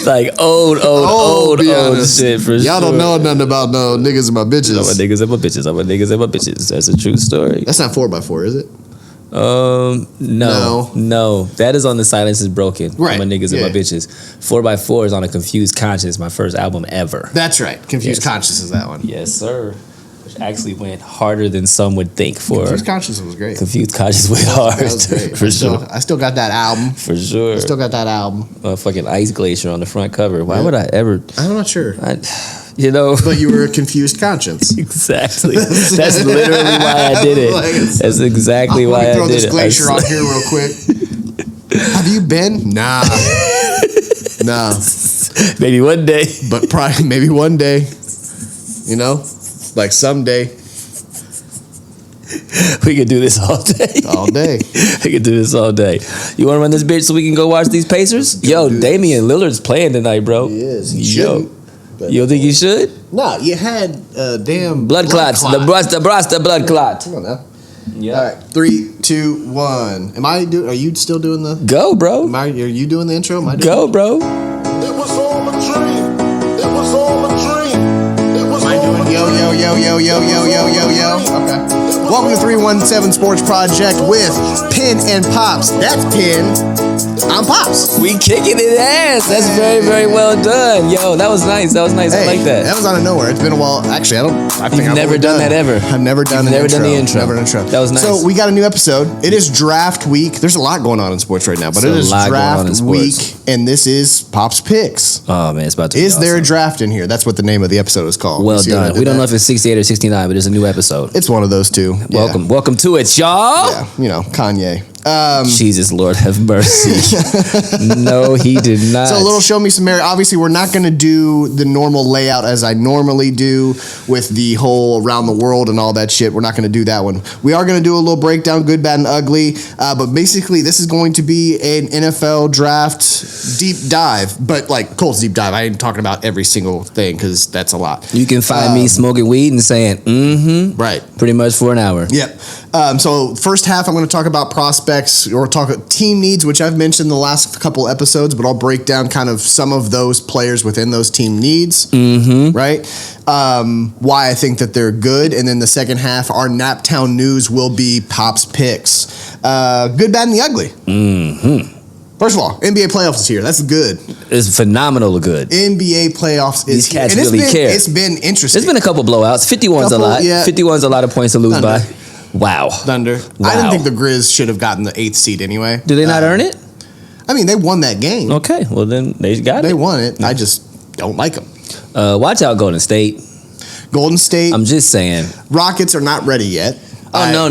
Like old shit for sure. Y'all don't know nothing about no niggas and my bitches. I'm a niggas and my bitches. I'm a niggas and my bitches. That's a true story. That's not 4x4, is it? No. That is on the Silence is Broken. Right. My niggas and my bitches. 4x4 is on a Confused Conscience, my first album ever. That's right. Confused Conscience is that one. Yes, sir. Which actually went harder than some would think for. Confused Conscience was great. Confused Conscience went hard. That was great. For sure. I still got that album. For sure. I still got that album. Fucking Ice Glacier on the front cover. Why would I ever? I'm not sure. You know, but you were a confused conscience. Exactly. That's literally why I did it. That's exactly why I did it. Throw this glacier on here real quick. Have you been? Nah. Maybe one day. But probably maybe one day. You know, like someday. We could do this all day. All day. We could do this all day. You want to run this bitch so we can go watch these Pacers? Yo, Damian Lillard's playing tonight, bro. He is. He shouldn't. You don't think you should? No, you had damn blood clots. Clot. The blood clot. Come on now. Yeah. All right, 3, 2, 1. Are you still doing the? Go, bro. Are you doing the intro? Go, bro. It was all a dream. It was all a dream. It was all a dream. Yo. Okay. Welcome to 317 Sports Project with Pin and Pops. That's Pin. I'm Pops. We kicking it ass. That's very, very well done. Yo, that was nice. Hey, I like that. That was out of nowhere. It's been a while. Actually, You've never done that ever. I've never done the intro. Never done an intro. That was nice. So we got a new episode. It is draft week. There's a lot going on in sports right now, but it is draft week, and this is Pops Picks. Oh man, it's about to be Is there a draft in here? That's what the name of the episode is called. Well done. We don't know if it's 68 or 69, but it's a new episode. It's one of those two. Welcome to it, y'all. Yeah, Kanye. Jesus, Lord have mercy. No, he did not. So a little show me some merit. Obviously, we're not going to do the normal layout as I normally do with the whole around the world and all that shit. We're not going to do that one. We are going to do a little breakdown, good, bad, and ugly. But basically, this is going to be an NFL draft deep dive. But like Colts deep dive. I ain't talking about every single thing because that's a lot. You can find me smoking weed and saying, right, pretty much for an hour. Yep. So first half, I'm going to talk about prospects or talk about team needs, which I've mentioned the last couple episodes, but I'll break down kind of some of those players within those team needs, right? Why I think that they're good. And then the second half, our Naptown news will be Pop's picks. Good, bad, and the ugly. First of all, NBA playoffs is here. That's good. It's phenomenal good. NBA playoffs is here. These cats really care. It's been interesting. There's been a couple blowouts. 51's a lot. Yeah. 51's a lot of points to lose by. Wow. Thunder. Wow. I didn't think the Grizz should have gotten the 8th seed anyway. Did they not earn it? I mean, they won that game. Okay, well then they got it. They won it. I just don't like them. Watch out, Golden State. Golden State. I'm just saying. Rockets are not ready yet. No.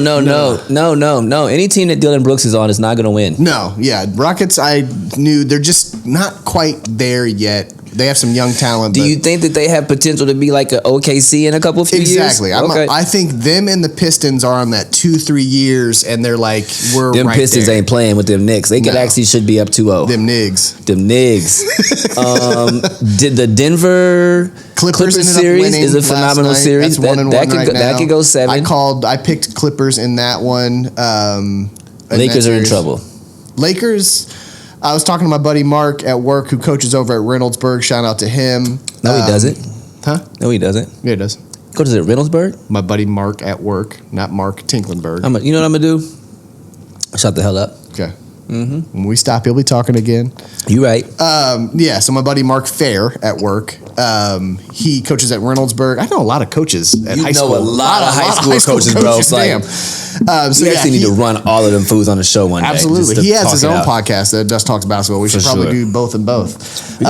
Any team that Dylan Brooks is on is not going to win. No, yeah. Rockets, I knew they're just not quite there yet. They have some young talent. Do you think that they have potential to be like an OKC in a couple of years? Exactly. I think them and the Pistons are on that 2-3 years, and they're like, them right Pistons there. Ain't playing with them Knicks. They could actually should be up 2-0. Them Nigs. Did the Denver Clippers series is a phenomenal series. That could go 7. I picked Clippers in that one. Lakers are in trouble. Lakers. I was talking to my buddy Mark at work, who coaches over at Reynoldsburg. Shout out to him. No, he doesn't. Huh? No, he doesn't. Yeah, he does. Coaches at Reynoldsburg? My buddy Mark at work, not Mark Tinklenberg. You know what I'm going to do? Shut the hell up. Okay. When we stop, he'll be talking again. You right. So my buddy Mark Fair at work, he coaches at Reynoldsburg. I know a lot of coaches at high school. You know a lot of high school coaches, bro. Damn. So we actually need to run all of them fools on the show one day. Absolutely. He has his own podcast that just talks basketball. We should probably do both and both. We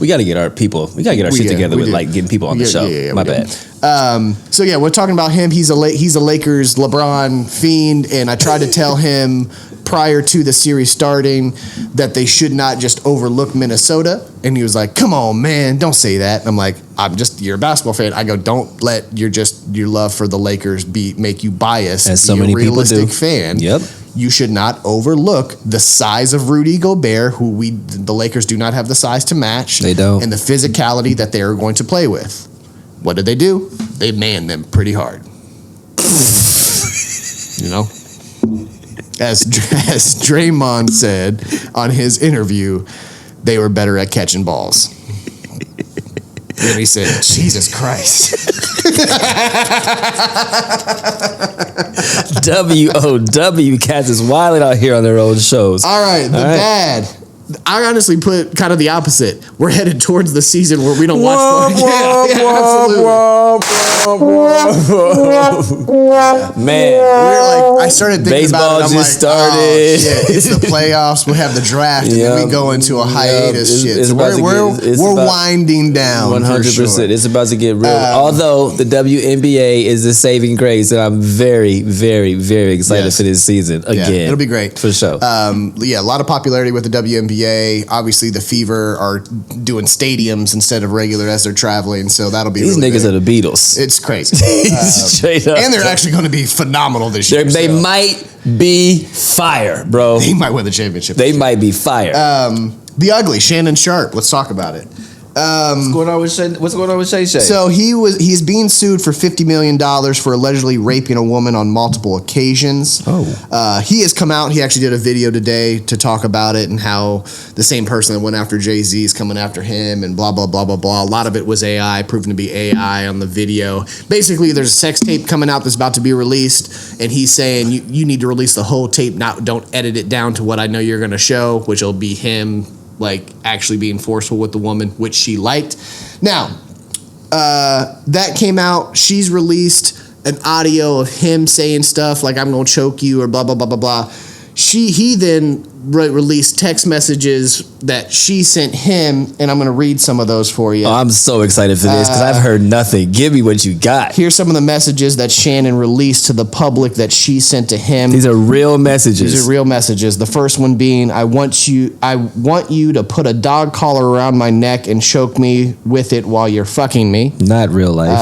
got to get our people. We got to get our shit together with like getting people on the show. Yeah, my bad. We're talking about him. He's a Lakers LeBron fiend, and I tried to tell him prior to the series starting that they should not just overlook Minnesota. And he was like, come on, man, don't say that. And I'm like, you're a basketball fan. I go, don't let your love for the Lakers make you biased. As so many people do. Realistic fan. Yep. You should not overlook the size of Rudy Gobert, who the Lakers do not have the size to match. They don't. And the physicality that they are going to play with. What did they do? They manned them pretty hard. As Draymond said on his interview, they were better at catching balls. And he said, Jesus Christ. WOW cats is wilding out here on their own shows. All right, bad. I honestly put kind of the opposite. We're headed towards the season where we don't watch absolutely. Man, I started thinking baseball about it. I'm just like, started. Oh, shit. It's the playoffs. We have the draft, and then we go into a hiatus. It's We're winding down. 100%. Sure. It's about to get real. Although the WNBA is a saving grace, and I'm very, very, very excited for this season again. Yeah, it'll be great for sure. A lot of popularity with the WNBA. Obviously, the Fever are doing stadiums instead of regular as they're traveling, so that'll be these really niggas big. are the Beatles. It's crazy. Straight up. And they're actually going to be phenomenal this year. They might be fire, bro. They might win the championship. They might be fire. The Ugly, Shannon Sharp. Let's talk about it. What's going on with Shay Shay? So he's being sued for $50 million for allegedly raping a woman on multiple occasions. He has come out. He actually did a video today to talk about it and how the same person that went after Jay-Z is coming after him and blah, blah, blah, blah, blah. A lot of it was AI, proven to be AI on the video. Basically, there's a sex tape coming out that's about to be released, and he's saying you need to release the whole tape. Don't edit it down to what I know you're going to show, which will be him like actually being forceful with the woman, which she liked. Now, that came out. She's released an audio of him saying stuff like "I'm gonna choke you" or blah blah blah blah blah. He then released text messages that she sent him, and I'm gonna read some of those for you. Oh, I'm so excited for this because I've heard nothing. Give me what you got. Here's some of the messages that Shannon released to the public that she sent to him. These are real messages. These are real messages. The first one being, I want you to put a dog collar around my neck and choke me with it while you're fucking me. Not real life.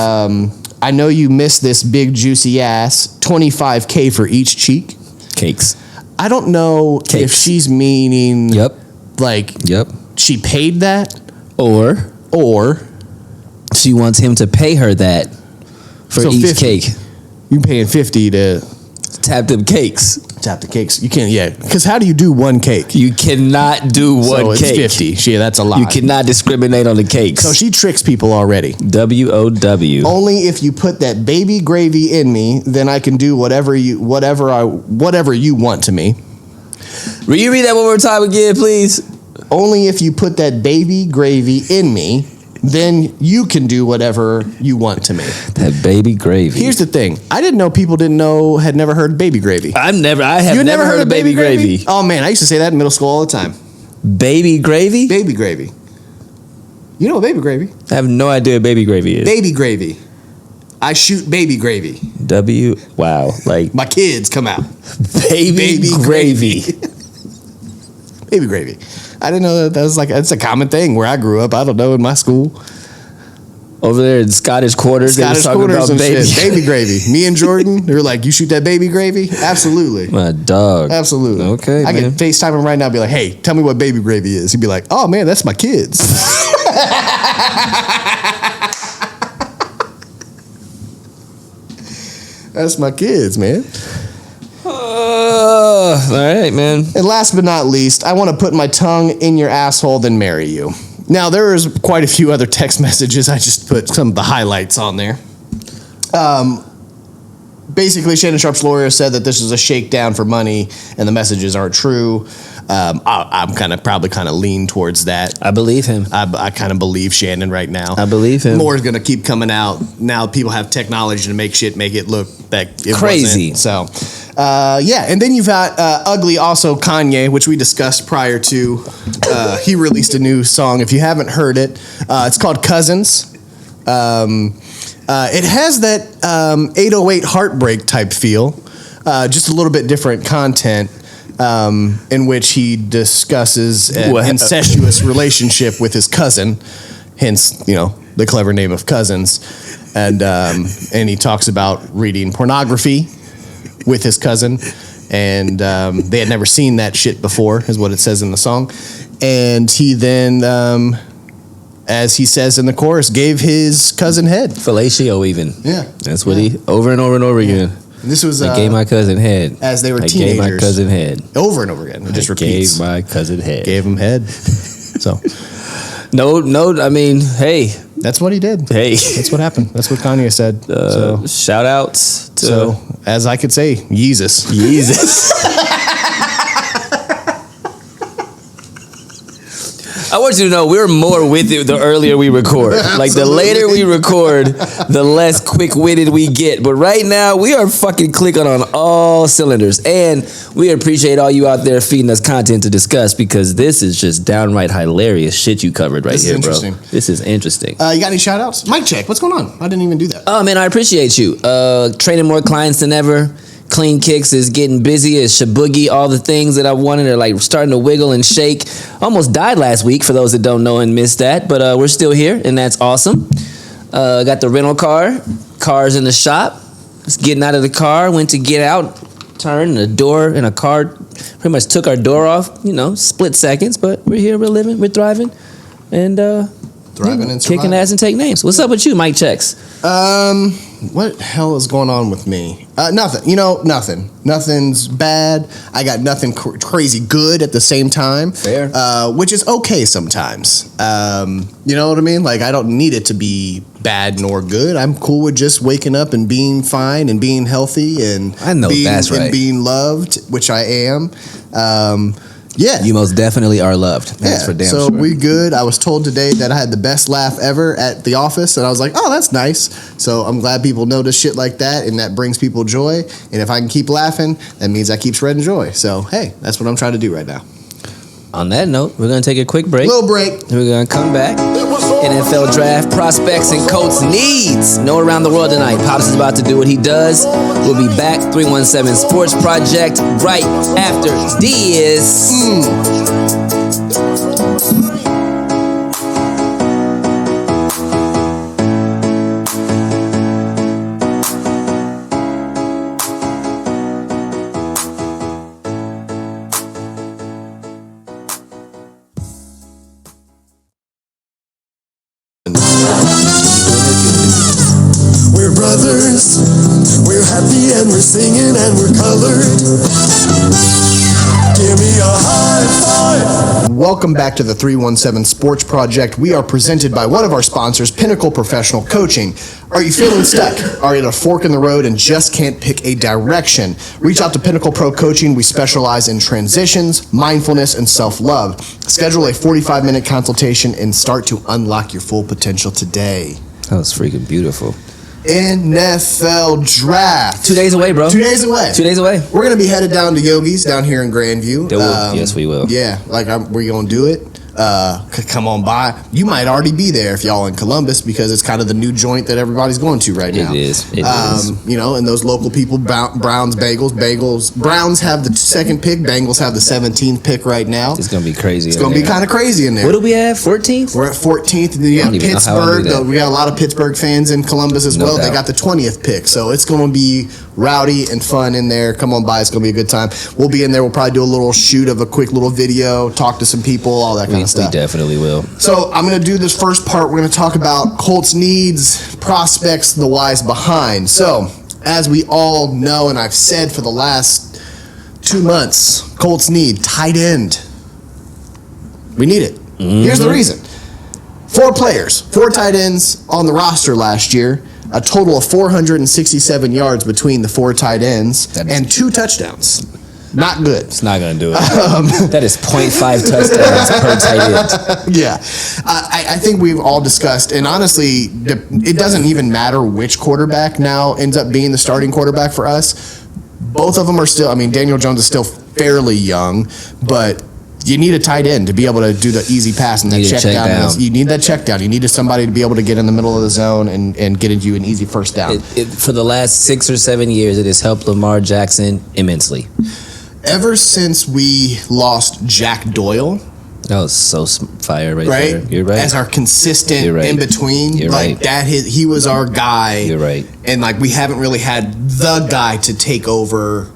I know you miss this big juicy ass. $25K for each cheek. Cakes. I don't know if she's meaning she paid that or she wants him to pay her that for each 50. cake. You paying 50 to tap them cakes. Tap the cakes. You can't, because how do you do one cake? You cannot do one it's cake. 50. Yeah, that's a lot. You cannot discriminate on the cakes. So she tricks people already. WOW. Only if you put that baby gravy in me, then I can do whatever you want to me. Will you read that one more time again, please? Only if you put that baby gravy in me, then you can do whatever you want to me. That baby gravy. Here's the thing. I didn't know people had never heard of baby gravy. I have never heard of baby gravy. Oh man, I used to say that in middle school all the time. Baby gravy? Baby gravy. You know what baby gravy? I have no idea what baby gravy is. Baby gravy. I shoot baby gravy. Wow. Like my kids come out. Baby gravy. Baby gravy. I didn't know that was it's a common thing where I grew up. I don't know, in my school. Over there in Scottish Quarters, they were talking about baby gravy. Me and Jordan, they were like, you shoot that baby gravy? Absolutely. My dog. Absolutely. Okay, I man. can FaceTime him right now and be like, hey, tell me what baby gravy is. He'd be like, oh man, that's my kids. That's my kids, man. All right, man. And last but not least, I want to put my tongue in your asshole, then marry you. Now, there is quite a few other text messages. I just put some of the highlights on there. Basically, Shannon Sharp's lawyer said that this is a shakedown for money and the messages aren't true. I'm probably lean towards that. I believe him. I kind of believe Shannon right now. I believe him. More is going to keep coming out. Now people have technology to make it look like it crazy. Wasn't. So, and then you've got Ugly, also Kanye, which we discussed prior to. He released a new song. If you haven't heard it, it's called Cousins. It has that 808 Heartbreak type feel, just a little bit different content, in which he discusses an incestuous relationship with his cousin, hence, the clever name of Cousins. And he talks about reading pornography with his cousin, and they had never seen that shit before, is what it says in the song. And he then... as he says in the chorus, gave his cousin head. Fellatio even. Yeah. That's what he, over and over and over again. And this was... I gave my cousin head. As they were I teenagers. gave my cousin head. Over and over again. It just repeats. Gave my cousin head. Gave him head. So, no. I mean, hey, that's what he did. hey. That's what happened. That's what Kanye said. Shout outs to So, as I could say, Yeezus. I want you to know we're more with it the earlier we record. Like the later we record, the less quick-witted we get. But right now, we are fucking clicking on all cylinders. And we appreciate all you out there feeding us content to discuss because this is just downright hilarious shit you covered right here, bro. This is interesting. You got any shout-outs? Mic check. What's going on? I didn't even do that. Oh, man, I appreciate you. Training more clients than ever. Clean Kicks is getting busy. It's Shaboogie. All the things that I wanted are like starting to wiggle and shake. Almost died last week for those that don't know and missed that, but we're still here and that's awesome. Got the rental car. Car's in the shop. Just getting out of the car. Went to get out. Turned the door in a car. Pretty much took our door off. Split seconds, but we're here. We're living. We're thriving, and thriving and surviving. kicking ass and take names. What's up with you, Mike Checks? What the hell is going on with me? Nothing. Nothing. Nothing's bad. I got nothing crazy good at the same time. Fair. Which is okay sometimes. You know what I mean? Like, I don't need it to be bad nor good. I'm cool with just waking up and being fine and being healthy and I know that's right. and being loved, which I am. Yeah. You most definitely are loved. That's for damn so sure. we good. I was told today that I had the best laugh ever at the office, and I was like, oh, that's nice. So I'm glad people notice shit like that, and that brings people joy. And if I can keep laughing, that means I keep spreading joy. So, hey, that's what I'm trying to do right now. On that note, we're going to take a quick break. Little break. We're going to come back. NFL draft, prospects, and Colts needs. No around the world tonight. Pops is about to do what he does. We'll be back. 317 Sports Project right after this. We're brothers, we're happy and we're singing and we're colored. Give me a high five. Welcome back to the 317 Sports Project. We are presented by one of our sponsors, Pinnacle Professional Coaching. Are you feeling stuck? Are you at a fork in the road and just can't pick a direction? Reach out to Pinnacle Pro Coaching. We specialize in transitions, mindfulness, and self-love. Schedule a 45-minute consultation and start to unlock your full potential today. That was freaking beautiful. NFL Draft. 2 days away, bro. 2 days away. 2 days away. We're going to be headed down to Yogi's down here in Grandview. Yes, we will. Yeah, we're going to do it. Come on by. You might already be there if y'all in Columbus because it's kind of the new joint that everybody's going to right now. It is. And those local people, Browns, Bagels. Browns have the second pick. Bengals have the 17th pick right now. It's going to be crazy. It's going to be kind of crazy in there. What do we have? 14th? We're at 14th. We have Pittsburgh. We got a lot of Pittsburgh fans in Columbus as well. doubt. They got the 20th pick. So it's going to be rowdy and fun in there. Come on by. It's going to be a good time. We'll be in there. We'll probably do a little shoot of a quick little video, talk to some people, all that kind of stuff. We definitely will. So I'm going to do this first part. We're going to talk about Colts needs, prospects, the whys behind. So as we all know, and I've said for the last 2 months, Colts need tight end. We need it. Mm-hmm. Here's the reason. 4 players, 4 tight ends on the roster last year, a total of 467 yards between the 4 tight ends, and 2 touchdowns. Not good. It's not going to do it. That is 0.5 touchdowns per tight end. Yeah. I think we've all discussed, and honestly, it doesn't even matter which quarterback now ends up being the starting quarterback for us. Both of them are still, Daniel Jones is still fairly young, but you need a tight end to be able to do the easy pass and that check down. You need that check down. You need somebody to be able to get in the middle of the zone and get you an easy first down. For the last 6 or 7 years, it has helped Lamar Jackson immensely. Ever since we lost Jack Doyle, that was so fire right there. You're right. As our consistent in between, he was our guy. You're right. And we haven't really had the guy to take over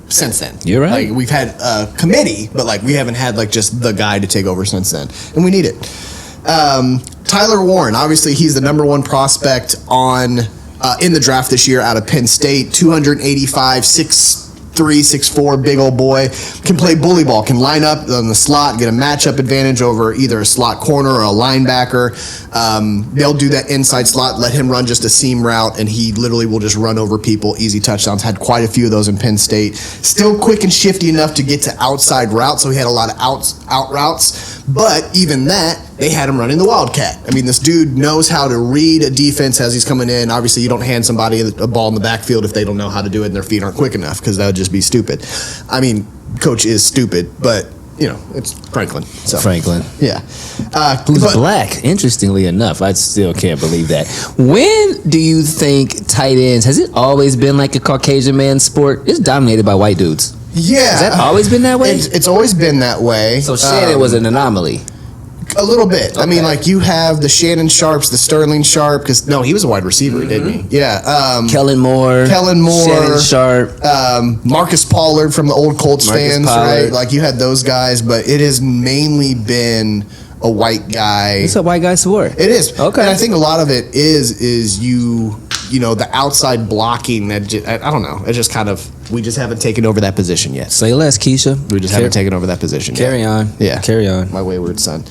since then. You're right. We've had a committee, but we haven't had just the guy to take over since then, and we need it. Tyler Warren, obviously, he's the number 1 prospect in the draft this year out of Penn State. 285, 6'2", 6'4", big old boy. Can play bully ball, can line up on the slot, get a matchup advantage over either a slot corner or a linebacker. They'll do that inside slot, let him run just a seam route, and he literally will just run over people, easy touchdowns. Had quite a few of those in Penn State. Still quick and shifty enough to get to outside routes, so he had a lot of out routes. But even that, they had him running the Wildcat. I mean, this dude knows how to read a defense as he's coming in. Obviously, you don't hand somebody a ball in the backfield if they don't know how to do it and their feet aren't quick enough, because that would just be stupid. I mean, coach is stupid, but, you know, it's Franklin. So. Franklin. Yeah. Who's black, interestingly enough. I still can't believe that. When do you think tight ends, has it always been like a Caucasian man's sport? It's dominated by white dudes. Yeah. Has that always been that way? It's always been that way. So Shannon was an anomaly. A little bit. Okay. I mean, like, you have the Shannon Sharps, the Sterling Sharp, because, no, he was a wide receiver, didn't he? Yeah. Kellen Moore. Shannon Sharp. Marcus Pollard from the old Colts fans, Pollard. right? Like, you had those guys, but it has mainly been a white guy. It's a white guy sport. It is. Okay. And I think a lot of it is you know, the outside blocking that I don't know. It's just kind of, we just haven't taken over that position yet. Say less, Keisha. We just haven't taken over that position yet. Carry on. Yeah. Carry on. My wayward son.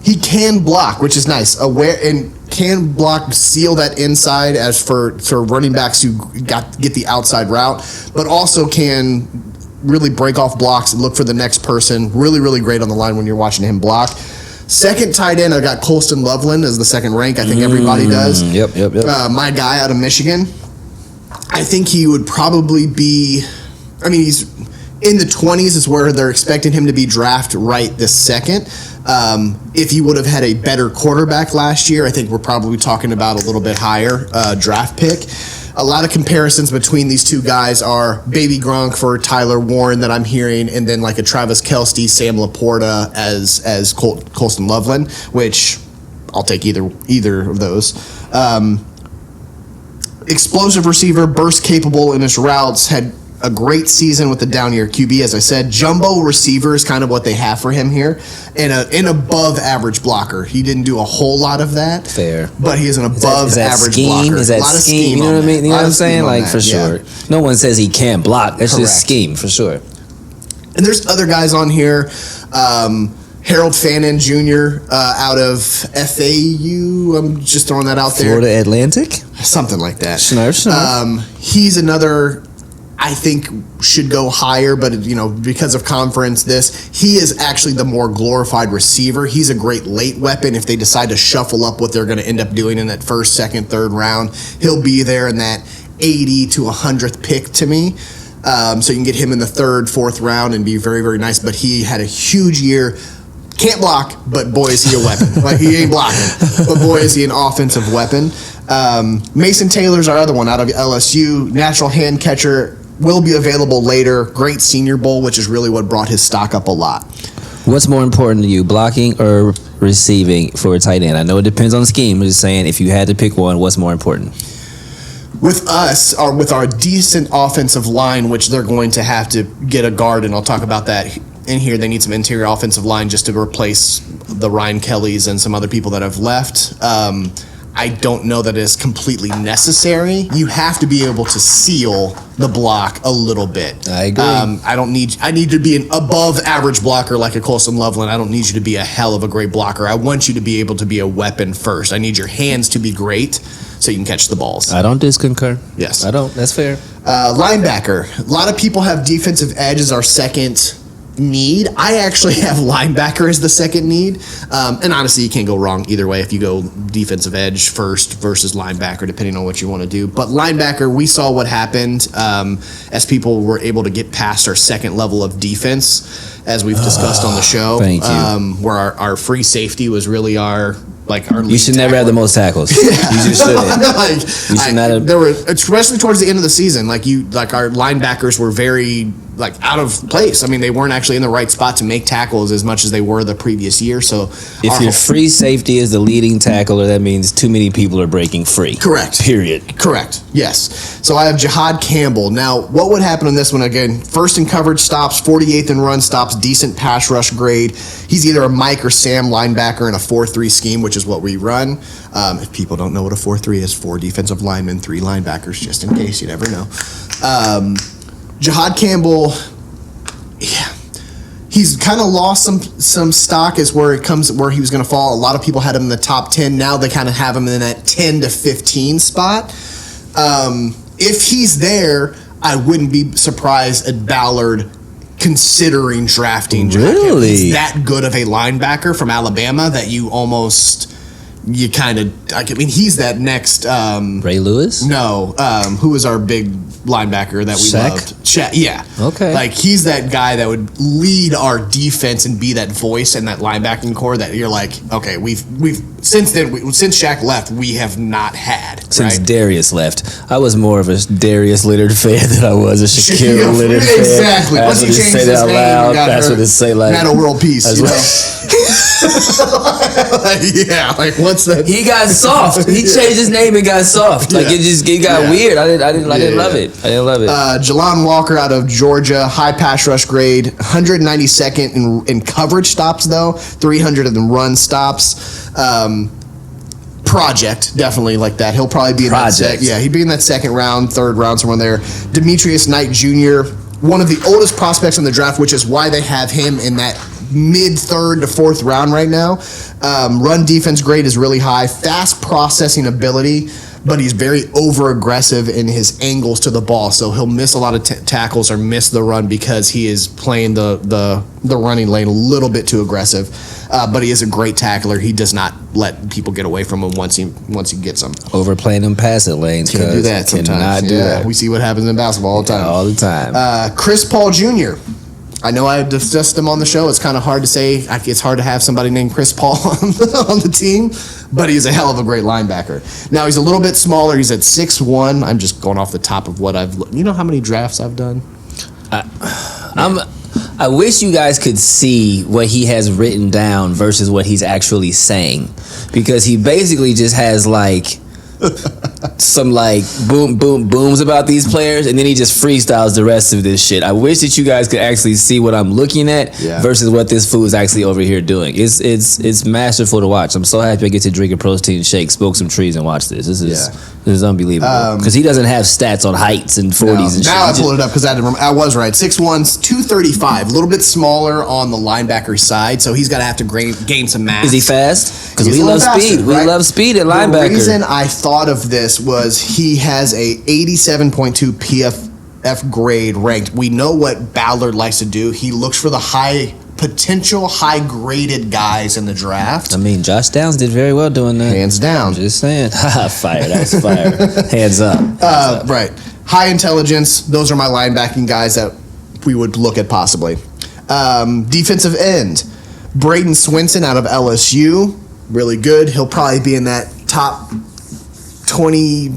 He can block, which is nice. Can block, seal that inside as for running backs who get the outside route, but also can really break off blocks and look for the next person. Really, really great on the line when you're watching him block. Second tight end, I got Colston Loveland as the second rank. I think everybody does. Yep. My guy out of Michigan. I think he would probably be, I mean, he's in the 20s is where they're expecting him to be drafted right this second. If he would have had a better quarterback last year, I think we're probably talking about a little bit higher draft pick. A lot of comparisons between these two guys are Baby Gronk for Tyler Warren that I'm hearing, and then like a Travis Kelce, Sam Laporta as Colston Loveland, which I'll take either of those. Explosive receiver, burst capable in his routes, had a great season with the down year QB, as I said. Jumbo receiver is kind of what they have for him here, and an above average blocker. He didn't do a whole lot of that. Fair. But he is an above average blocker. Is that scheme? You know what I mean? You know what I'm saying? Like, for sure. No one says he can't block. That's just scheme, for sure. And there's other guys on here. Harold Fannin Jr. Out of FAU. I'm just throwing that out there. Florida Atlantic? Something like that. Snarf. He's another, I think, should go higher, but, you know, because of conference, he is actually the more glorified receiver. He's a great late weapon if they decide to shuffle up what they're going to end up doing in that first, second, third round. He'll be there in that 80 to 100th pick to me. So you can get him in the third, fourth round and be very, very nice. But he had a huge year. Can't block, but boy, is he a weapon. Like, he ain't blocking, but boy, is he an offensive weapon. Mason Taylor's our other one out of LSU. Natural hand catcher, will be available later. Great Senior Bowl, which is really what brought his stock up a lot. What's more important to you, blocking or receiving for a tight end? I know it depends on the scheme. I'm just saying, if you had to pick one, what's more important? With us, or with our decent offensive line, which they're going to have to get a guard, and I'll talk about that in here. They need some interior offensive line just to replace the Ryan Kellys and some other people that have left. I don't know that it is completely necessary. You have to be able to seal the block a little bit. I agree. I need to be an above average blocker like a Colston Loveland. I don't need you to be a hell of a great blocker. I want you to be able to be a weapon first. I need your hands to be great so you can catch the balls. I don't disconcur. Yes. I don't. That's fair. Linebacker. A lot of people have defensive edge as our second need. I actually have linebacker as the second need. And honestly, you can't go wrong either way if you go defensive edge first versus linebacker, depending on what you want to do. But linebacker, we saw what happened as people were able to get past our second level of defense, as we've discussed on the show. Thank you. Where our free safety was really our lead You should never have the most tackles. You just shouldn't. You should not have. There were, especially towards the end of the season, our linebackers were very out of place. I mean, they weren't actually in the right spot to make tackles as much as they were the previous year. So if your free safety is the leading tackler, that means too many people are breaking free. Correct. Period. Correct. Yes. So I have Jihad Campbell. Now, what would happen on this one? Again, first in coverage stops, 48th in run stops, decent pass rush grade. He's either a Mike or Sam linebacker in a 4-3 scheme, which is what we run. If people don't know what a 4-3 is, 4 defensive linemen, 3 linebackers, just in case, you never know. Jahad Campbell, yeah, he's kind of lost some stock is where he was going to fall. A lot of people had him in the top 10. Now they kind of have him in that 10 to 15 spot. If he's there, I wouldn't be surprised at Ballard considering drafting Jahad Campbell. Really? He's that good of a linebacker from Alabama that he's that next Ray Lewis? No, who was our big linebacker that we Shaq? loved? Shaq, yeah. Okay. Like, he's that guy that would lead our defense and be that voice and that linebacking core that you're like, okay, we've since Shaq left, we have not had. Since right? Darius left. I was more of a Darius Leonard fan than I was a Shaquille Leonard fan. Exactly. That's what it say that out loud. That's what it say like. Not a world peace, you know? Yeah, like what's that? He got soft. He changed his name and got soft. Like it got weird. I didn't love it. I didn't love it. Jelon Walker out of Georgia, high pass rush grade, 192nd in coverage stops though, 300 in the run stops. Project, definitely like that. He'll probably be in that he'd be in that second round, third round, somewhere there. Demetrius Knight Jr., one of the oldest prospects in the draft, which is why they have him in that mid-third to fourth round right now. Run defense grade is really high. Fast processing ability, but he's very over-aggressive in his angles to the ball. So he'll miss a lot of tackles or miss the run because he is playing the running lane a little bit too aggressive. But he is a great tackler. He does not let people get away from him once he gets them. Overplaying them passing lanes. Can't do that sometimes. Cannot do that. We see what happens in basketball all the time. All the time. Chris Paul Jr., I know I've discussed him on the show. It's kind of hard to say. It's hard to have somebody named Chris Paul on the team, but he's a hell of a great linebacker. Now, he's a little bit smaller. He's at 6'1". I'm just going off the top of what you know how many drafts I've done? I wish you guys could see what he has written down versus what he's actually saying, because he basically just has like some like booms about these players, and then he just freestyles the rest of this shit. I wish that you guys could actually see what I'm looking at versus what this fool is actually over here doing. It's masterful to watch. I'm so happy I get to drink a protein shake, smoke some trees, and watch this. This is unbelievable, because he doesn't have stats on heights and 40s and shit. Now I pulled it up because I was right. 6'1", 235, a little bit smaller on the linebacker side, so he's got to have to gain some mass. Is he fast? Because we love speed. Right? We love speed at linebacker. The reason I thought of this was he has a 87.2 PFF grade ranked. We know what Ballard likes to do. He looks for the high graded guys in the draft. I mean, Josh Downs did very well doing that. Hands down. I'm just saying. Fire. That's fire. Hands up. Right. High intelligence. Those are my linebacking guys that we would look at possibly. Defensive end. Braden Swinson out of LSU. Really good. He'll probably be in that top 20,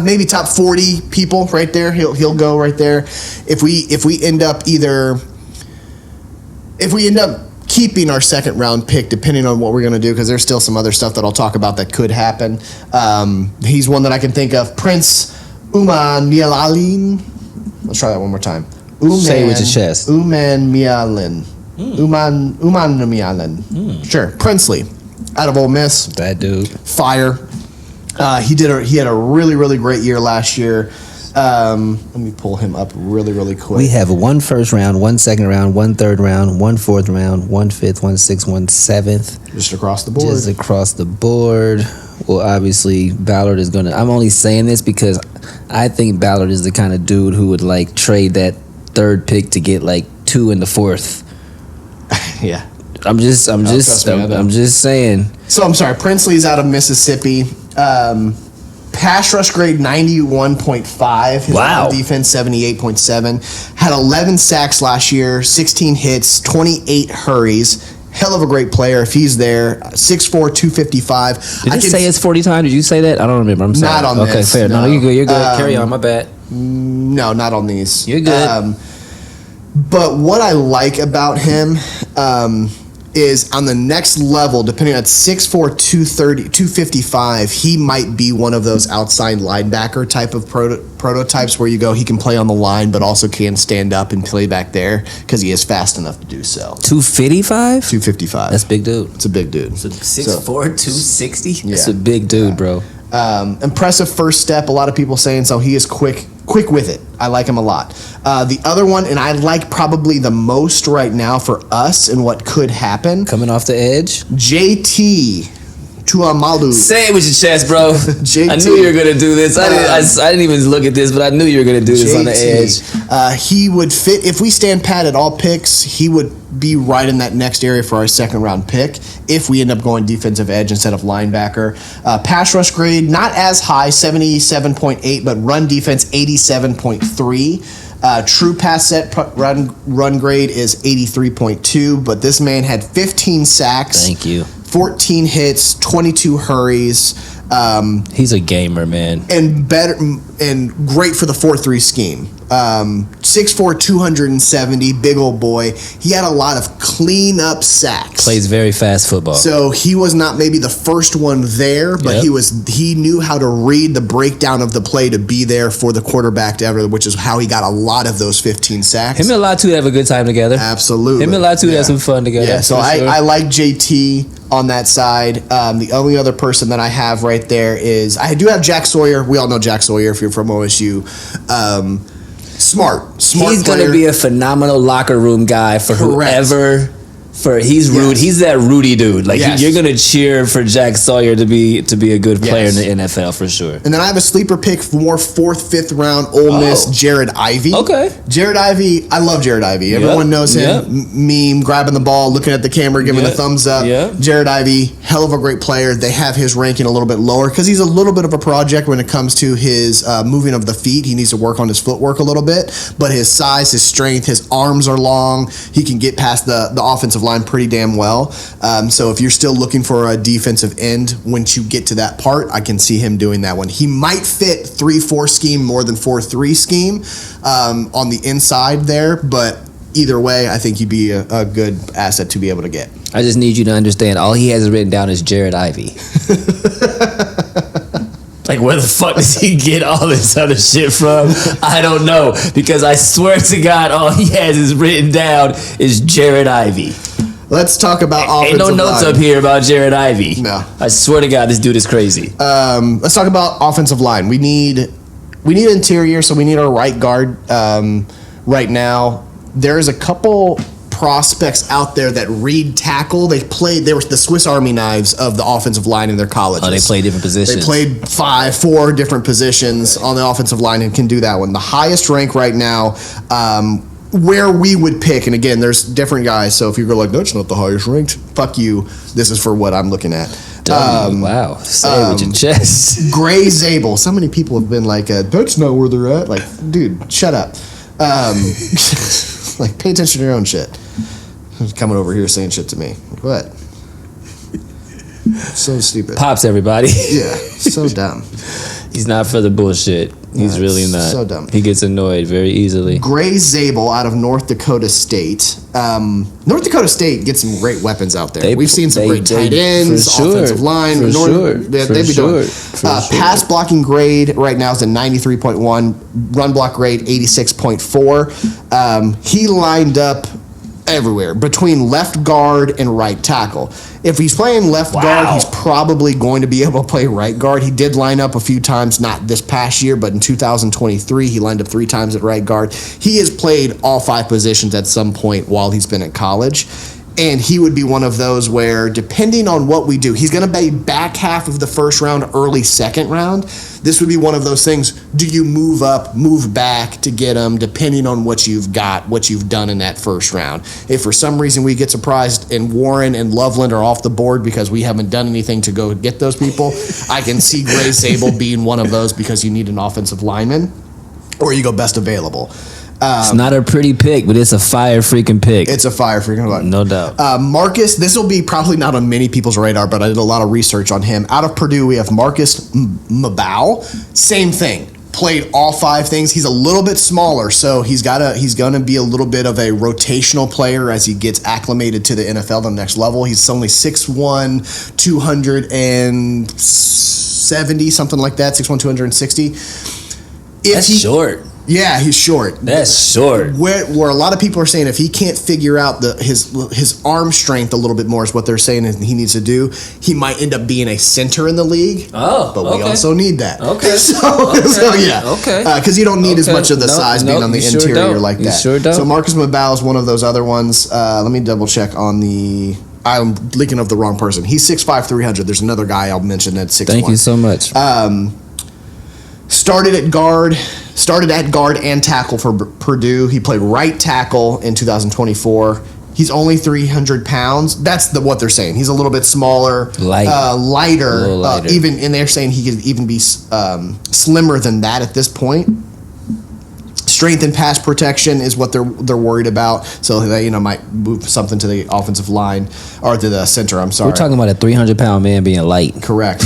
maybe top 40 people right there. He'll go right there. If we end up keeping our second round pick, depending on what we're going to do, because there's still some other stuff that I'll talk about that could happen. He's one that I can think of. Prince Uman-Mialalin. Let's try that one more time. Say it with your chest. Uman-Mialalin. Uman-Mialalin. Sure. Princely out of Ole Miss. Bad dude. Fire. He had a really, really great year last year. Let me pull him up really quick. We have 1 first round, 1 second round, 1 third round, 1 fourth round, 1 fifth, 1 sixth, 1 seventh. Just across the board. Just across the board. Well, obviously, Ballard is gonna. I'm only saying this because I think Ballard is the kind of dude who would like trade that third pick to get like 2 in the fourth. Yeah. I'm just saying. So I'm sorry. Princely's out of Mississippi. Pass rush grade 91.5. His defense 78.7. Had 11 sacks last year, 16 hits, 28 hurries. Hell of a great player if he's there. 6'4", 255. Did you say it's 40 times? Did you say that? I don't remember. I'm sorry. Not on this. Okay, fair. No, you're good. You're good. Carry on. My bad. No, not on these. You're good. But what I like about him is on the next level, depending on 6'4", 230, 255, he might be one of those outside linebacker type of prototypes where you go, he can play on the line, but also can stand up and play back there because he is fast enough to do so. 255? 255. That's a big dude. It's a big dude. So 6'4", 260? Yeah. That's a big dude, bro. Impressive first step. A lot of people saying so. He is quick with it. I like him a lot. The other one, and I like probably the most right now for us and what could happen. Coming off the edge. JT Tuamalu. Say it with your chest, bro. JT. I knew you were going to do this. I didn't even look at this, but I knew you were going to do this on the edge. He would fit, if we stand pat at all picks, he would be right in that next area for our second round pick if we end up going defensive edge instead of linebacker. Pass rush grade, not as high, 77.8, but run defense, 87.3. True pass set run grade is 83.2, but this man had 15 sacks. Thank you. 14 hits, 22 hurries. He's a gamer, man. And great for the 4-3 scheme. 6'4", 270, big old boy. He had a lot of clean up sacks. Plays very fast football. So he was not maybe the first one there, but he knew how to read the breakdown of the play to be there for the quarterback to ever, which is how he got a lot of those 15 sacks. Him and Latu have a good time together. Absolutely. Him and Latu have some fun together. Yeah, so I like JT on that side. The only other person that I have right there is, I do have Jack Sawyer. We all know Jack Sawyer if you're from OSU. Smart He's player. going to be a phenomenal locker room guy for whoever. He's that Rudy dude. Like you're gonna cheer for Jack Sawyer to be a good player in the NFL for sure. And then I have a sleeper pick for more 4th, 5th round Ole Miss, Jared Ivey. Okay. Jared Ivey, I love Jared Ivey. Everyone knows him. Meme, grabbing the ball, looking at the camera, giving a thumbs up. Jared Ivey, hell of a great player. They have his ranking a little bit lower because he's a little bit of a project when it comes to his moving of the feet. He needs to work on his footwork a little bit, but his size, his strength, his arms are long. He can get past the offensive line pretty damn well. So if you're still looking for a defensive end, once you get to that part, I can see him doing that one. He might fit 3-4 scheme more than 4-3 scheme on the inside there, but either way, I think he'd be a good asset to be able to get. I just need you to understand, all he has written down is Jared Ivey. Like, where the fuck does he get all this other shit from? I don't know. Because I swear to God, all he has is written down is Jared Ivey. Let's talk about offensive line. Ain't no notes up here about Jared Ivey. No. I swear to God, this dude is crazy. Let's talk about offensive line. We need interior, so we need our right guard right now. There's a couple prospects out there that read tackle. They were the Swiss Army knives of the offensive line in their colleges. Oh, they play different positions. They played 4 different positions on the offensive line and can do that one. The highest rank right now, where we would pick, and again, there's different guys, so if you're like, that's not the highest ranked, fuck you. This is for what I'm looking at. Wow. Say it with your chest. Gray Zabel. So many people have been like, that's not where they're at. Like, dude, shut up. Like, pay attention to your own shit. Coming over here saying shit to me. What? So stupid. Pops, everybody. Yeah, so dumb. He's not for the bullshit. He's really not. So dumb. He gets annoyed very easily. Gray Zabel out of North Dakota State. North Dakota State gets some great weapons out there. We've seen some great tight ends, offensive line. Pass blocking grade right now is a 93.1. Run block grade 86.4. He lined up everywhere between left guard and right tackle. If he's playing left guard, he's probably going to be able to play right guard. He did line up a few times, not this past year, but in 2023, he lined up 3 times at right guard. He has played all 5 positions at some point while he's been at college. And he would be one of those where, depending on what we do, he's going to be back half of the first round, early second round. This would be one of those things. Do you move up, move back to get him, depending on what you've got, what you've done in that first round? If for some reason we get surprised and Warren and Loveland are off the board because we haven't done anything to go get those people, I can see Gray Zabel being one of those because you need an offensive lineman, or you go best available. It's not a pretty pick, but it's a fire freaking pick. It's a fire freaking pick. No doubt. Marcus, this will be probably not on many people's radar, but I did a lot of research on him. Out of Purdue, we have Marcus Mabau. Same thing. Played all 5 things. He's a little bit smaller, so he's going to be a little bit of a rotational player as he gets acclimated to the NFL, the next level. He's only 6'1", 270, something like that, 6'1", 260. That's short. Yeah, he's short. That's short. Where a lot of people are saying if he can't figure out his arm strength a little bit more is what they're saying he needs to do, he might end up being a center in the league. Oh, but we also need that. Okay. So yeah. Okay. Because you don't need as much of the size being on the interior like that. You sure don't. So Marcus Mabao is one of those other ones. Let me double check on the. I'm thinking of the wrong person. He's 6'5", 300. There's another guy I'll mention at 6'1". Thank you so much. Started at guard and tackle for Purdue. He played right tackle in 2024. He's only 300 pounds. That's what they're saying. He's a little bit smaller, lighter. Even, and they're saying he could even be slimmer than that at this point. Strength and pass protection is what they're worried about. So they might move something to the offensive line or to the center. I'm sorry. We're talking about a 300-pound man being light. Correct.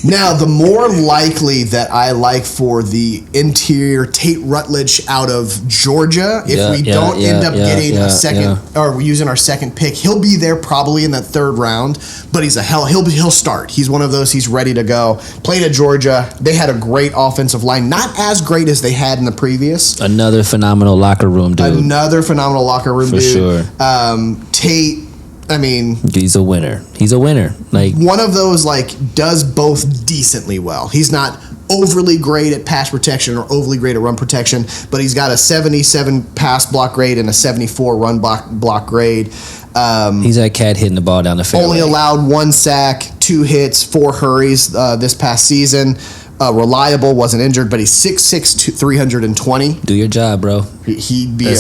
Now, the more likely that I like for the interior Tate Rutledge out of Georgia, if we don't end up getting a second or we're using our second pick, he'll be there probably in that third round. But he'll start. He's one of those. He's ready to go. Played at Georgia. They had a great offensive line, not as great as they had in the previous. Another phenomenal locker room dude. For sure. Tate. I mean, he's a winner. Like one of those, does both decently well. He's not overly great at pass protection or overly great at run protection, but he's got a 77 pass block grade and a 74 run block grade. He's that cat hitting the ball down the fairway. Only allowed 1 sack, 2 hits, 4 hurries this past season. Reliable, wasn't injured, but he's 6'6", 320. Do your job, bro. He'd be a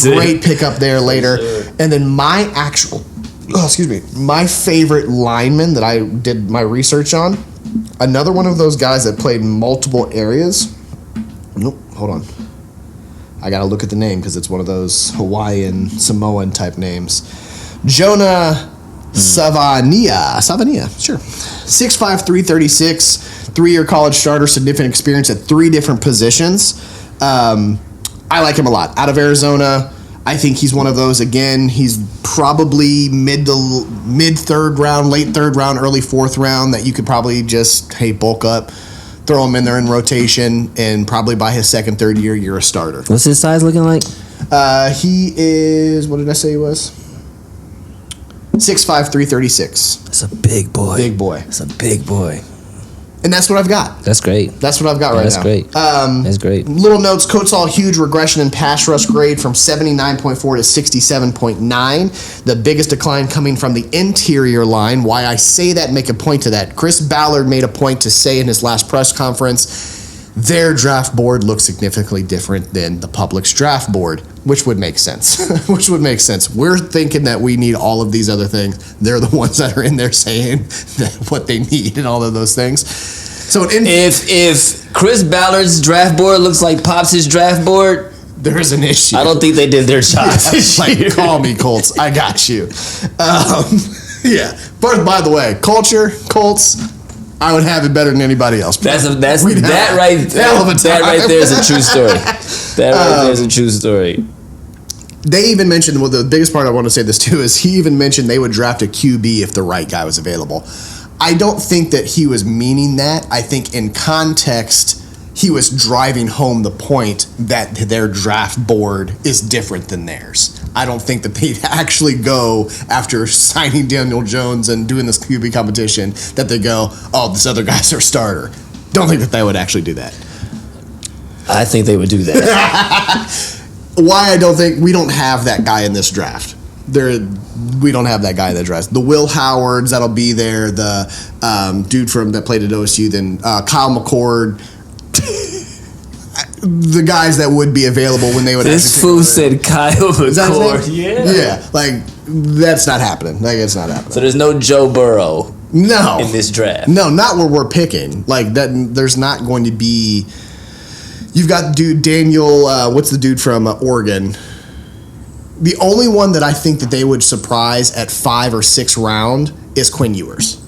great pickup there later. Sure. And then my favorite lineman that I did my research on, another one of those guys that played multiple areas. Nope, hold on. I got to look at the name because it's one of those Hawaiian, Samoan type names. Jonah Savania, sure. 6'5", 336, 3-year college starter, significant experience at 3 different positions. I like him a lot. Out of Arizona, I think he's one of those, again, he's probably mid third round, late third round, early fourth round that you could probably just, bulk up, throw him in there in rotation, and probably by his second, third year, you're a starter. What's his size looking like? He is, what did I say he was? 6'5", 336. That's a big boy. That's a big boy. And that's what I've got. That's great. That's what I've got right now. That's great. That's great. Little notes, Coach saw a huge regression in pass rush grade from 79.4 to 67.9. The biggest decline coming from the interior line. Why I say that, make a point to that. Chris Ballard made a point to say in his last press conference, their draft board looks significantly different than the public's draft board, which would make sense. We're thinking that we need all of these other things. They're the ones that are in there saying that what they need and all of those things. So if Chris Ballard's draft board looks like Pops' draft board, there's an issue. I don't think they did their job. Call me, Colts. I got you. Yeah. But by the way, culture, Colts, I would have it better than anybody else. That right there is a true story. That right there is a true story. They even mentioned, well, the biggest part I want to say this too is he even mentioned they would draft a QB if the right guy was available. I don't think that he was meaning that. I think in context, he was driving home the point that their draft board is different than theirs. I don't think that they'd actually go after signing Daniel Jones and doing this QB competition that they go, oh, this other guy's our starter. Don't think that they would actually do that. I think they would do that. Why I don't think we don't have that guy in this draft. We don't have that guy in the draft. The Will Howards that'll be there. The dude that played at OSU. Then Kyle McCord. The guys that would be available when they would. This fool said Kyle McCord. Yeah. That's not happening. It's not happening. So there's no Joe Burrow. No. In this draft. No, not where we're picking. That. There's not going to be. You've got dude Daniel. What's the dude from Oregon? The only one that I think that they would surprise at 5 or 6 round is Quinn Ewers.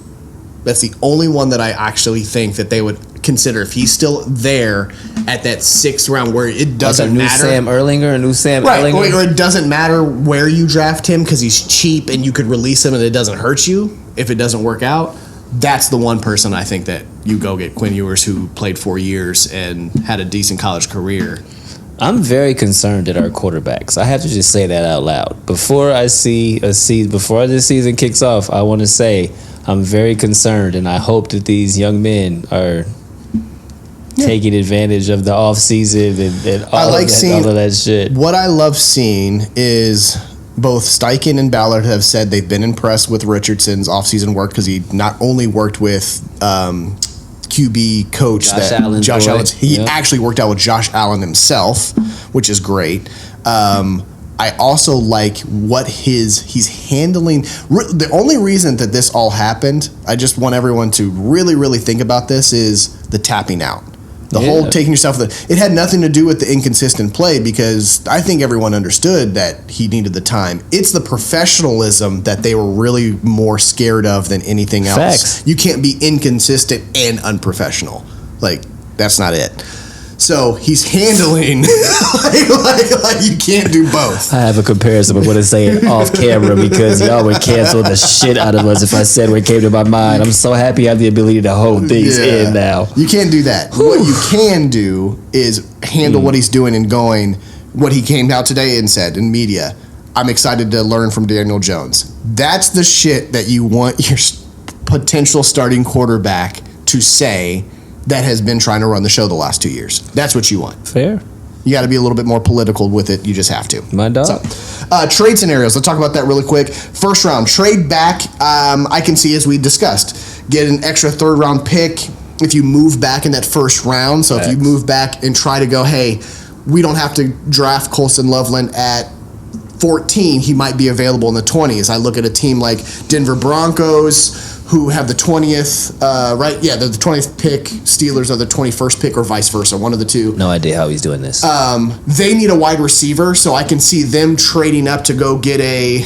That's the only one that I actually think that they would consider if he's still there at that 6th round where it doesn't matter. Sam Erlinger, a new Sam Erlinger. Or it doesn't matter where you draft him because he's cheap and you could release him and it doesn't hurt you if it doesn't work out. that's the one person I think that you go get, Quinn Ewers, who played 4 years and had a decent college career. I'm very concerned at our quarterbacks. I have to just say that out loud. Before this season kicks off, I want to say I'm very concerned, and I hope that these young men are taking advantage of the off season and all of that shit. What I love seeing is both Steichen and Ballard have said they've been impressed with Richardson's offseason work because he not only worked with QB coach Josh Allen. He actually worked out with Josh Allen himself, which is great. I also like what he's handling. The only reason that this all happened, I just want everyone to really, really think about this, is the tapping out. The whole taking yourself, it had nothing to do with the inconsistent play, because I think everyone understood that he needed the time. It's the professionalism that they were really more scared of than anything else. Facts. You can't be inconsistent and unprofessional. Like, that's not it. So he's handling like you can't do both. I have a comparison, but I'm going to say it off camera because y'all would cancel the shit out of us if I said what came to my mind. I'm so happy I have the ability to hold things in now. You can't do that. Whew. What you can do is handle what he's doing and going, what he came out today and said in media. I'm excited to learn from Daniel Jones. That's the shit that you want your potential starting quarterback to say that has been trying to run the show the last 2 years. That's what you want. Fair. You got to be a little bit more political with it. You just have to. My dog. So, trade scenarios. Let's talk about that really quick. First round, trade back. I can see, as we discussed, get an extra third round pick if you move back in that first round. So if you move back and try to go, hey, we don't have to draft Colston Loveland at 14. He might be available in the 20s. I look at a team like Denver Broncos, who have the 20th, right? Yeah, they're the 20th pick. Steelers are the 21st pick, or vice versa, one of the two. No idea how he's doing this. They need a wide receiver, so I can see them trading up to go get a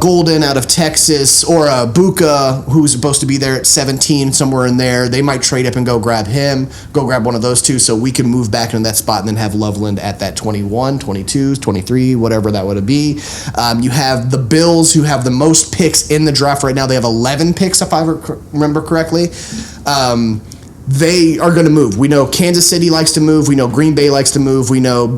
Golden out of Texas, or a Buka, who's supposed to be there at 17, somewhere in there. They might trade up and go grab him, go grab one of those two, so we can move back into that spot and then have Loveland at that 21, 22, 23, whatever that would be. You have the Bills, who have the most picks in the draft right now. They have 11 picks, if I remember correctly. They are going to move. We know Kansas City likes to move. We know Green Bay likes to move. We know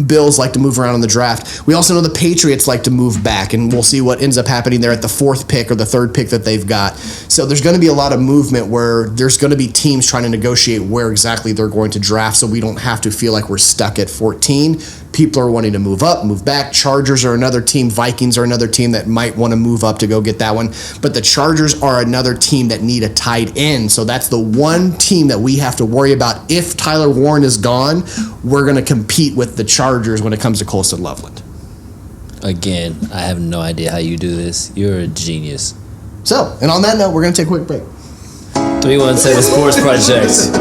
Bills like to move around in the draft. We also know the Patriots like to move back, and we'll see what ends up happening there at the 4th pick or the 3rd pick that they've got. So there's going to be a lot of movement where there's going to be teams trying to negotiate where exactly they're going to draft, so we don't have to feel like we're stuck at 14. People are wanting to move up, move back. Chargers are another team. Vikings are another team that might want to move up to go get that one. But the Chargers are another team that need a tight end. So that's the one team that we have to worry about. If Tyler Warren is gone, we're going to compete with the Chargers when it comes to Colston Loveland. Again, I have no idea how you do this. You're a genius. So, and on that note, we're going to take a quick break. 317 Sports Project.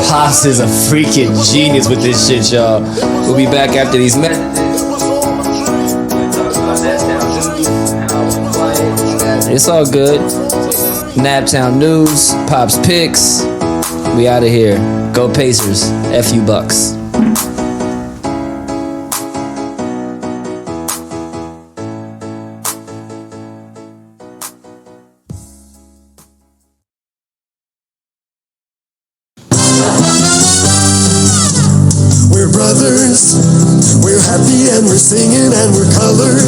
Pops is a freaking genius with this shit, y'all. We'll be back after these messages. It's all good. Naptown News, Pops Picks. We out of here. Go Pacers. F you Bucks. We're brothers, we're happy and we're singing and we're colored.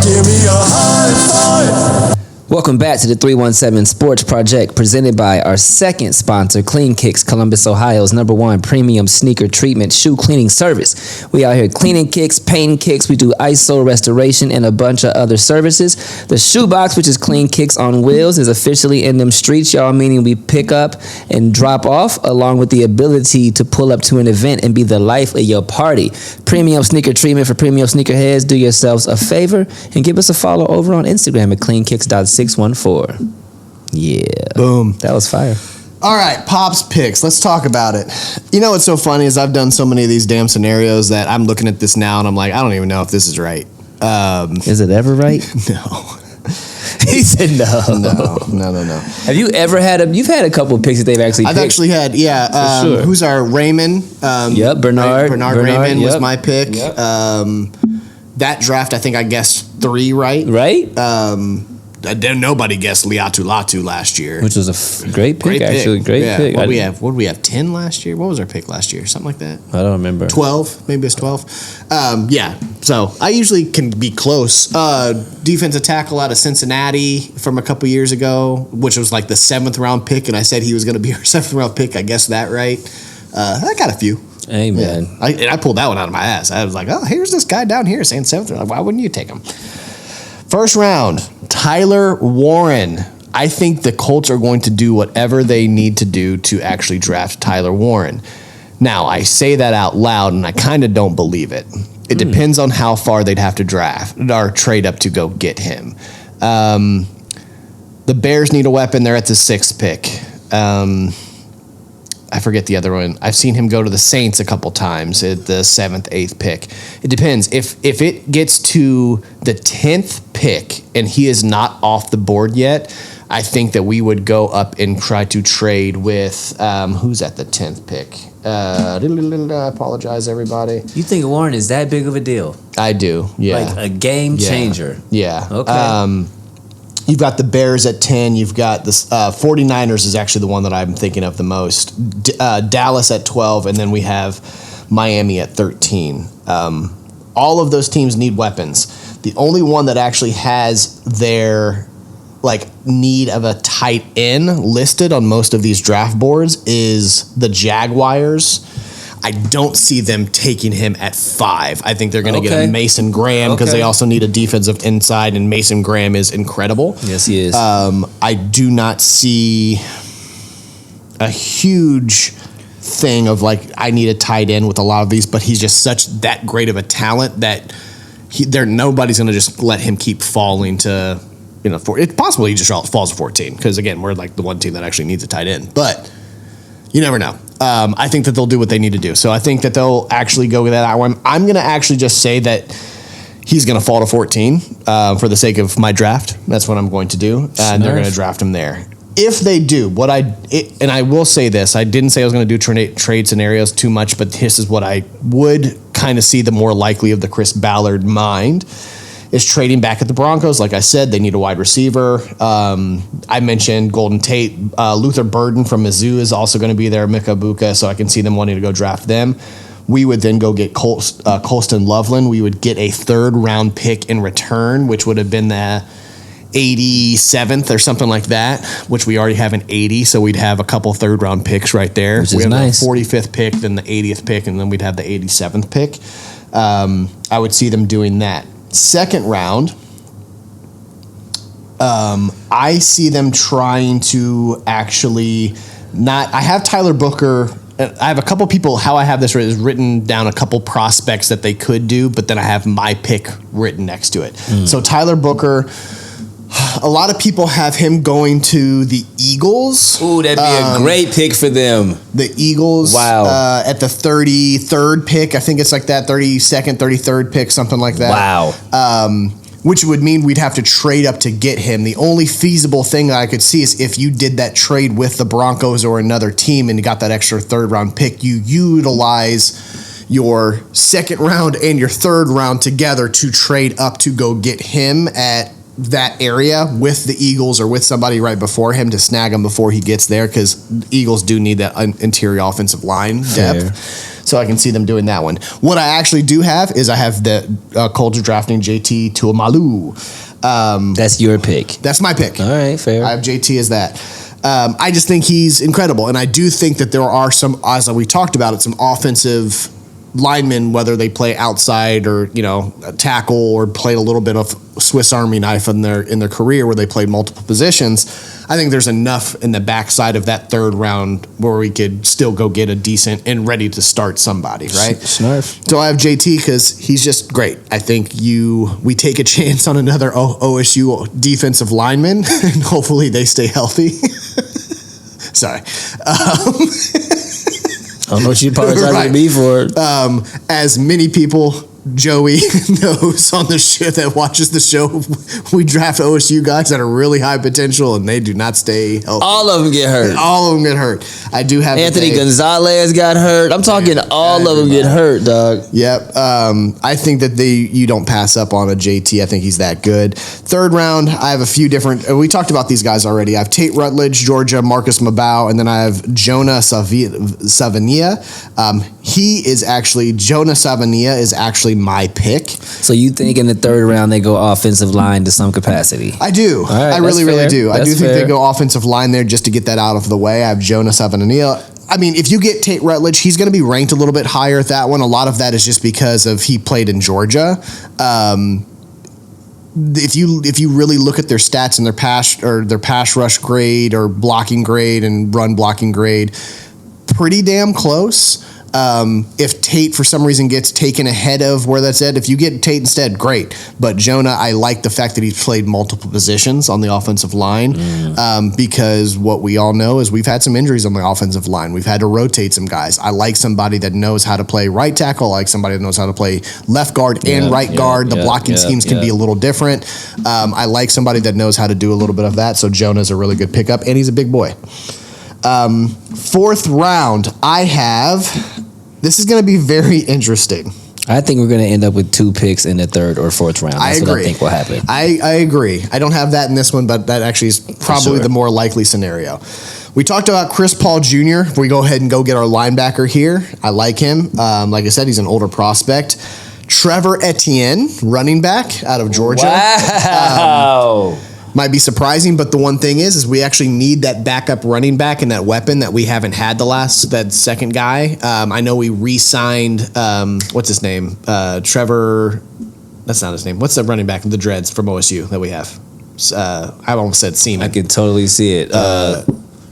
Give me a high five. Welcome back to the 317 Sports Project, presented by our second sponsor, Clean Kicks, Columbus, Ohio's #1 premium sneaker treatment shoe cleaning service. We out here cleaning kicks, painting kicks, we do ISO restoration and a bunch of other services. The shoebox, which is Clean Kicks on wheels, is officially in them streets, y'all, meaning we pick up and drop off, along with the ability to pull up to an event and be the life of your party. Premium sneaker treatment for premium sneakerheads. Do yourselves a favor and give us a follow over on Instagram at cleankicks.614. Yeah. Boom. That was fire. All right, Pops Picks. Let's talk about it. You know what's so funny is I've done so many of these damn scenarios that I'm looking at this now and I'm like, I don't even know if this is right. Is it ever right? No. He said no. No. Have you ever had you've had a couple of picks that they've actually picked? I've actually had, For sure. Who's our Raymond? Yep, Bernard. Bernard Raymond was yep. my pick. Yep. That draft, I think I guessed 3 right. Right? nobody guessed Liatu Latu last year. Which was a great pick, actually. Great pick. What did we have? 10 last year? What was our pick last year? Something like that? I don't remember. 12. Maybe it's 12. Yeah. So I usually can be close. Defensive tackle out of Cincinnati from a couple years ago, which was like the 7th round pick, and I said he was going to be our 7th round pick. I guessed that right. I got a few. Hey, man. Yeah. I pulled that one out of my ass. I was like, oh, here's this guy down here saying 7th round. Why wouldn't you take him? First round, Tyler Warren. I think the Colts are going to do whatever they need to do to actually draft Tyler Warren. Now, I say that out loud, and I kind of don't believe it. It depends on how far they'd have to draft or trade up to go get him. The Bears need a weapon. They're at the 6th pick. I forget the other one. I've seen him go to the Saints a couple times at the 7th, 8th pick. It depends. If it gets to the 10th pick and he is not off the board yet, I think that we would go up and try to trade with who's at the 10th pick. I apologize, everybody. You think Warren is that big of a deal? I do, yeah. Like a game changer. Yeah. Okay. You've got the Bears at 10. You've got the 49ers is actually the one that I'm thinking of the most. Dallas at 12, and then we have Miami at 13. All of those teams need weapons. The only one that actually has their need of a tight end listed on most of these draft boards is the Jaguars. I don't see them taking him at 5. I think they're going to get a Mason Graham because they also need a defensive inside, and Mason Graham is incredible. Yes, he is. I do not see a huge thing of I need a tight end with a lot of these, but he's just such that great of a talent that nobody's going to just let him keep falling to, it's possible he just falls to 14 because, again, we're the one team that actually needs a tight end. But you never know. I think that they'll do what they need to do. So I think that they'll actually go with that. I'm going to actually just say that he's going to fall to 14 for the sake of my draft. That's what I'm going to do. And they're going to draft him there. If they do, and I will say this, I didn't say I was going to do trade scenarios too much, but this is what I would kind of see the more likely of the Chris Ballard mind. Is trading back at the Broncos. Like I said, they need a wide receiver. I mentioned Golden Tate. Luther Burden from Mizzou is also going to be there, Mika Buka, so I can see them wanting to go draft them. We would then go get Colston Loveland. We would get a 3rd round pick in return, which would have been the 87th or something like that, which we already have an 80, so we'd have a couple 3rd round picks right there. Which is nice. The 45th pick, then the 80th pick, and then we'd have the 87th pick. I would see them doing that. 2nd round, I see them trying to actually not. I have Tyler Booker. I have a couple people. How I have this is written down a couple prospects that they could do, but then I have my pick written next to it. So Tyler Booker. A lot of people have him going to the Eagles. Ooh, that'd be a great pick for them. The Eagles. Wow. At the 33rd pick. I think it's like that 32nd, 33rd pick, something like that. Wow. Which would mean we'd have to trade up to get him. The only feasible thing that I could see is if you did that trade with the Broncos or another team and got that extra 3rd round pick, you utilize your 2nd round and your 3rd round together to trade up to go get him at that area with the Eagles or with somebody right before him to snag him before he gets there, because Eagles do need that interior offensive line depth. So I can see them doing that one. What I actually do have is I have the Colts drafting JT Tuimalu. That's your pick. That's my pick. All right, fair. I have JT as that. I just think he's incredible, and I do think that there are some, as we talked about it, some offensive linemen, whether they play outside or tackle or played a little bit of Swiss Army knife in their career where they played multiple positions. I think there's enough in the backside of that 3rd round where we could still go get a decent and ready to start somebody, right? Snarf. So I have JT because he's just great. I think we take a chance on another OSU defensive lineman, and hopefully they stay healthy. Sorry. I don't know what you apologize to me for. As many people Joey knows on the show that watches the show, we draft OSU guys that are really high potential and they do not stay healthy. All of them get hurt. All of them get hurt. I do have Anthony Gonzalez got hurt. I'm talking all of them get hurt, dog. Yep. I think that you don't pass up on a JT. I think he's that good. Third round, I have a few different. We talked about these guys already. I have Tate Rutledge, Georgia, Marcus Mabau, and then I have Jonah Savania. Jonah Savania is actually my pick. So you think in the third round they go offensive line to some capacity? I do. Right, I really do. That's I do think fair. they go offensive line there just to get that out of the way. I have Jonah Savania. I mean, if you get Tate Rutledge, he's going to be ranked a little bit higher at that one. A lot of that is just because he played in Georgia. If you really look at their stats and their pass rush grade or blocking grade and run blocking grade, pretty damn close. If Tate for some reason gets taken ahead of where that's at, if you get Tate instead, great. But Jonah, I like the fact that he's played multiple positions on the offensive line, because what we all know is we've had some injuries on the offensive line. We've had to rotate some guys. I like somebody that knows how to play right tackle. I like somebody that knows how to play left guard and right guard. The blocking schemes can be a little different. I like somebody that knows how to do a little bit of that. So Jonah's a really good pickup, and he's a big boy. Fourth round, I have. This is going to be very interesting. I think we're going to end up with 2 picks in the third or fourth round. That's what I think will happen. I agree. I don't have that in this one, but that actually is probably the more likely scenario. We talked about Chris Paul Jr. We go ahead and go get our linebacker here. I like him. Like I said, he's an older prospect. Trevor Etienne, running back out of Georgia. Wow. Might be surprising, but the one thing is we actually need that backup running back and that weapon that we haven't had that second guy. I know we re-signed, what's his name? Trevor, that's not his name. What's the running back, the dreads from OSU that we have? I almost said Seaman. I could totally see it.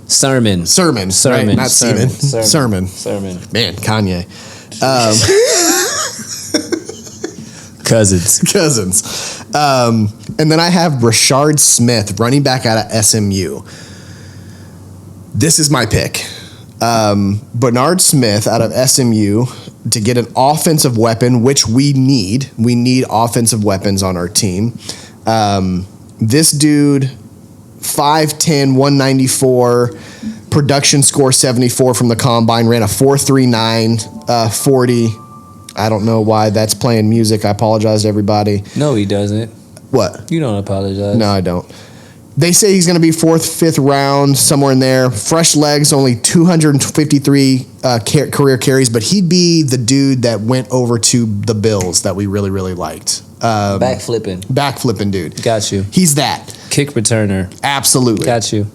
Sermon. Right? Not Seaman. Sermon. Man, Kanye. Cousins. And then I have Rashard Smith, running back out of SMU. This is my pick. Bernard Smith out of SMU to get an offensive weapon, which we need. We need offensive weapons on our team. This dude, 5'10", 194, production score 74 from the combine, ran a 4.39 40. I don't know why that's playing music. I apologize to everybody. No, he doesn't. What? You don't apologize. No, I don't. They say he's going to be 4th, 5th round, somewhere in there. Fresh legs, only 253 career carries, but he'd be the dude that went over to the Bills that we really, really liked. Backflipping dude. Got you. He's that. Kick returner. Absolutely. Got you.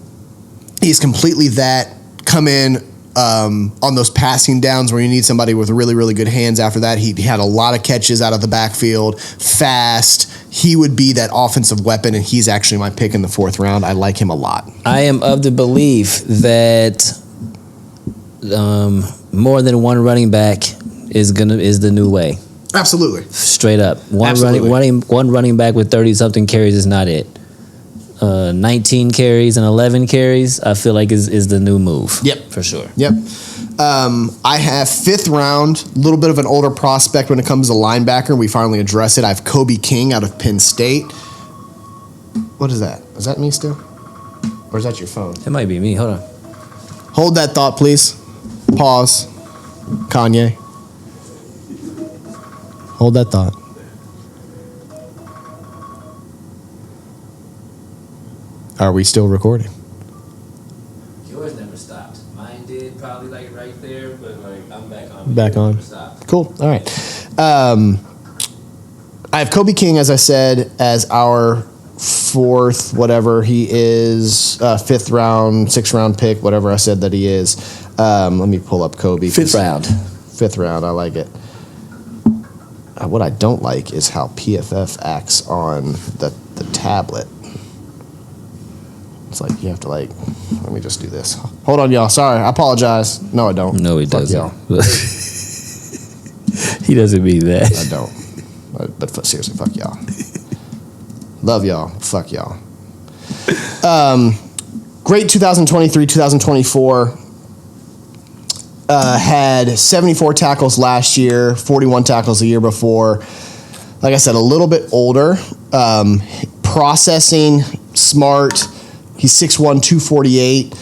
He's completely that. Come in on those passing downs where you need somebody with really, really good hands after that. He had a lot of catches out of the backfield, fast. He would be that offensive weapon, and he's actually my pick in the 4th round. I like him a lot. I am of the belief that more than one running back is the new way. Absolutely. Straight up. One Absolutely. running back with 30-something carries is not it. 19 carries and 11 carries, I feel like is the new move. Yep. For sure. Yep. I have 5th round, a little bit of an older prospect when it comes to linebacker. We finally address it. I have Kobe King out of Penn State. What is that? Is that me still? Or is that your phone? It might be me. Hold on. Hold that thought, please. Pause. Kanye. Hold that thought. Are we still recording? Yours never stopped. Mine did probably like right there, but like I'm back on. Back on. Cool. All right. I have Kobe King, as I said, as our 4th, whatever he is, 5th round, 6th round pick, whatever I said that he is. Let me pull up Kobe. 5th round. 5th round. I like it. What I don't like is how PFF acts on the tablet. It's like you have to let me just do this. Hold on, y'all. Sorry, I apologize. No, I don't. No, he Fuck doesn't. y'all. He doesn't mean that. I don't. But seriously, fuck y'all. Love y'all. Fuck y'all. Great 2023, 2024. had 74 tackles last year, 41 tackles the year before. Like I said, a little bit older. Processing, smart. He's 6'1", 248.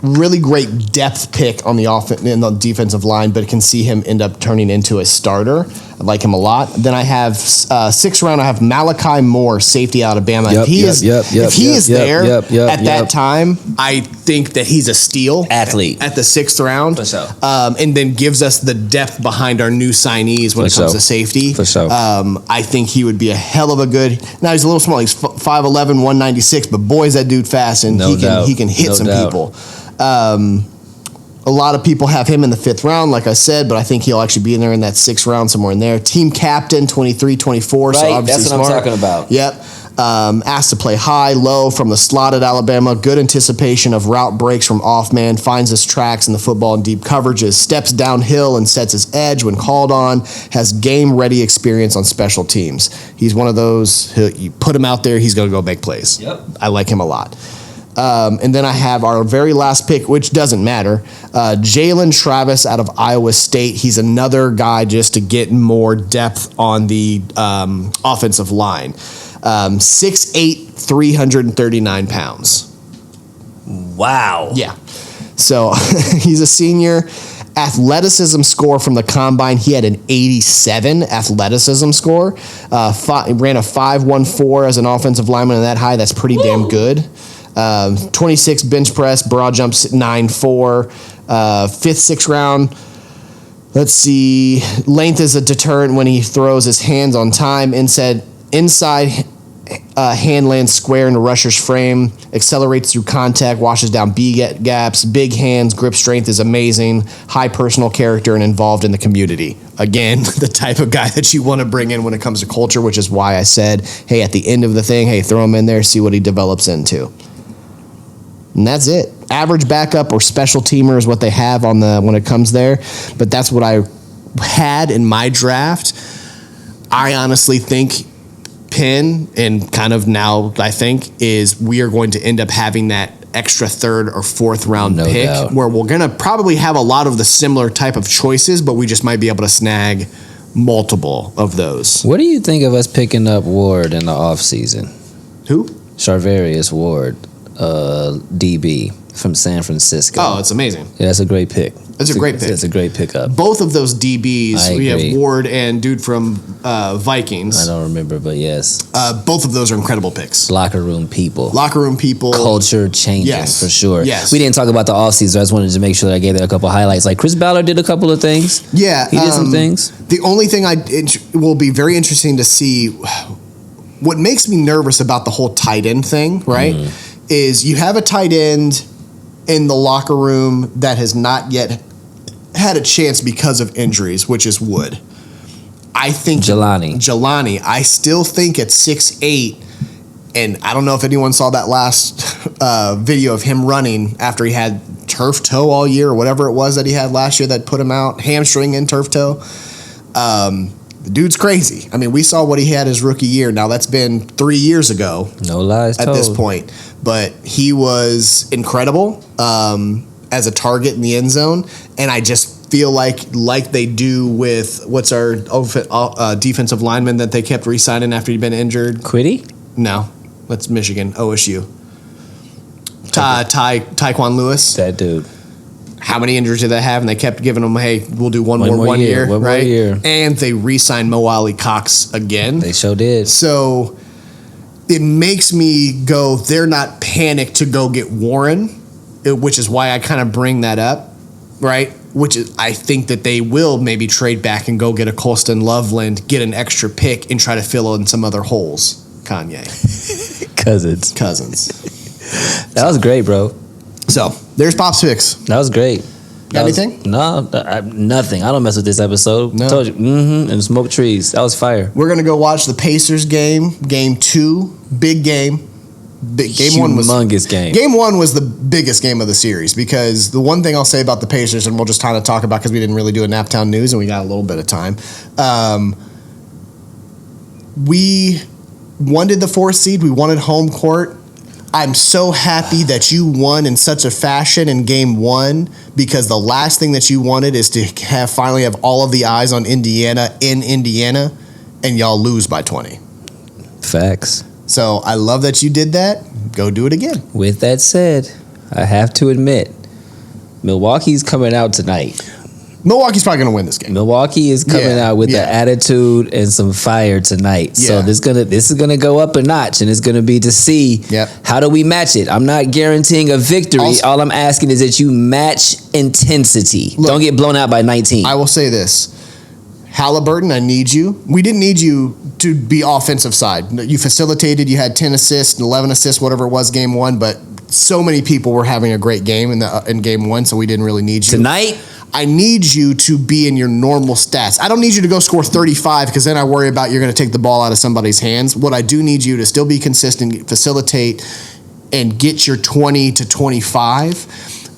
Really great depth pick on the in the defensive line, but can see him end up turning into a starter. I like him a lot. Then I have 6th round. I have Malachi Moore, safety, Alabama. If he is there at that time, I think that he's a steal athlete at the 6th round. For sure. And then gives us the depth behind our new signees when it comes to safety. For sure. I think he would be a hell of a good. Now he's a little small. He's 5'11", 196, but boy is that dude fast, and he can hit some people. A lot of people have him in the 5th round, like I said, but I think he'll actually be in there in that 6th round, somewhere in there. Team captain, 23, 24. Right, so obviously that's what I'm talking about. Yep. Asked to play high, low from the slot at Alabama. Good anticipation of route breaks from off man. Finds his tracks in the football and deep coverages. Steps downhill and sets his edge when called on. Has game-ready experience on special teams. He's one of those, you put him out there, he's going to go make plays. Yep. I like him a lot. And then I have our very last pick, which doesn't matter, Jalen Travis out of Iowa State. He's another guy just to get more depth on the offensive line. 6'8", 339 pounds. Wow. Yeah. So he's a senior. Athleticism score from the combine, he had an 87 athleticism score. Ran a 5.14 as an offensive lineman in that high. That's pretty damn good. 26 bench press, broad jumps 9.4. 5th, 6th round. Let's see. Length is a deterrent when he throws his hands on time. Inside hand lands square in the rusher's frame. Accelerates through contact. Washes down B gaps. Big hands. Grip strength is amazing. High personal character and involved in the community. Again, the type of guy that you want to bring in when it comes to culture, which is why I said, hey, at the end of the thing, hey, throw him in there, see what he develops into. And that's it. Average backup or special teamer is what they have on when it comes there. But that's what I had in my draft. I honestly think Penn, and kind of now I think, is we are going to end up having that extra 3rd or 4th round pick, where we're going to probably have a lot of the similar type of choices, but we just might be able to snag multiple of those. What do you think of us picking up Ward in the offseason? Who? Charvarius Ward. DB from San Francisco. Oh, it's amazing. Yeah, that's a great pick. It's a great pick. It's a great pickup. Both of those DBs, we agree. have Ward and dude from Vikings. I don't remember, but yes. Both of those are incredible picks. Locker room people. Culture changing, for sure. Yes. We didn't talk about the offseason. I just wanted to make sure that I gave it a couple highlights. Like Chris Ballard did a couple of things. Yeah. He did some things. The only thing it will be very interesting to see, what makes me nervous about the whole tight end thing, right, is you have a tight end in the locker room that has not yet had a chance because of injuries, which is Wood. I think Jelani. I still think at 6'8", and I don't know if anyone saw that last video of him running after he had turf toe all year or whatever it was that he had last year that put him out, hamstring and turf toe. The dude's crazy. I mean, we saw what he had his rookie year. Now, that's been 3 years ago. No lies at told. this point. But he was incredible as a target in the end zone. And I just feel like they do with, what's our defensive lineman that they kept re-signing after he'd been injured? Quiddy? No. That's Michigan, OSU. Tyquan Lewis. That dude. How many injuries did they have? And they kept giving them, hey, we'll do one more year, right? More year. And they re-signed Mo Ali Cox again. They sure did. So it makes me go, they're not panicked to go get Warren, which is why I kind of bring that up, right? Which is, I think that they will maybe trade back and go get a Colston Loveland, get an extra pick, and try to fill in some other holes. Kanye. Cousins. That was great, bro. So, there's Pop's picks. That was great. Got anything? No, nothing. I don't mess with this episode. No. Told you. And smoke trees. That was fire. We're going to go watch the Pacers game 2. Big game. Game one was humongous game. Game 1 was the biggest game of the series, because the one thing I'll say about the Pacers, and we'll just kind of talk about because we didn't really do a Naptown News and we got a little bit of time. We wanted the 4th seed. We wanted home court. I'm so happy that you won in such a fashion in game 1, because the last thing that you wanted is to finally have all of the eyes on Indiana in Indiana, and y'all lose by 20. Facts. So I love that you did that. Go do it again. With that said, I have to admit, Milwaukee's coming out tonight. Milwaukee's probably going to win this game. Milwaukee is coming out with the attitude and some fire tonight. Yeah. So this is gonna go up a notch, and it's gonna be to see how do we match it. I'm not guaranteeing a victory. All I'm asking is that you match intensity. Look, don't get blown out by 19. I will say this. Halliburton, I need you. We didn't need you to be offensive side. You facilitated. You had 10 assists, 11 assists, whatever it was, game 1. But so many people were having a great game in game 1, so we didn't really need you. Tonight, I need you to be in your normal stats. I don't need you to go score 35, because then I worry about you're going to take the ball out of somebody's hands. What I do need you to still be consistent, facilitate, and get your 20 to 25.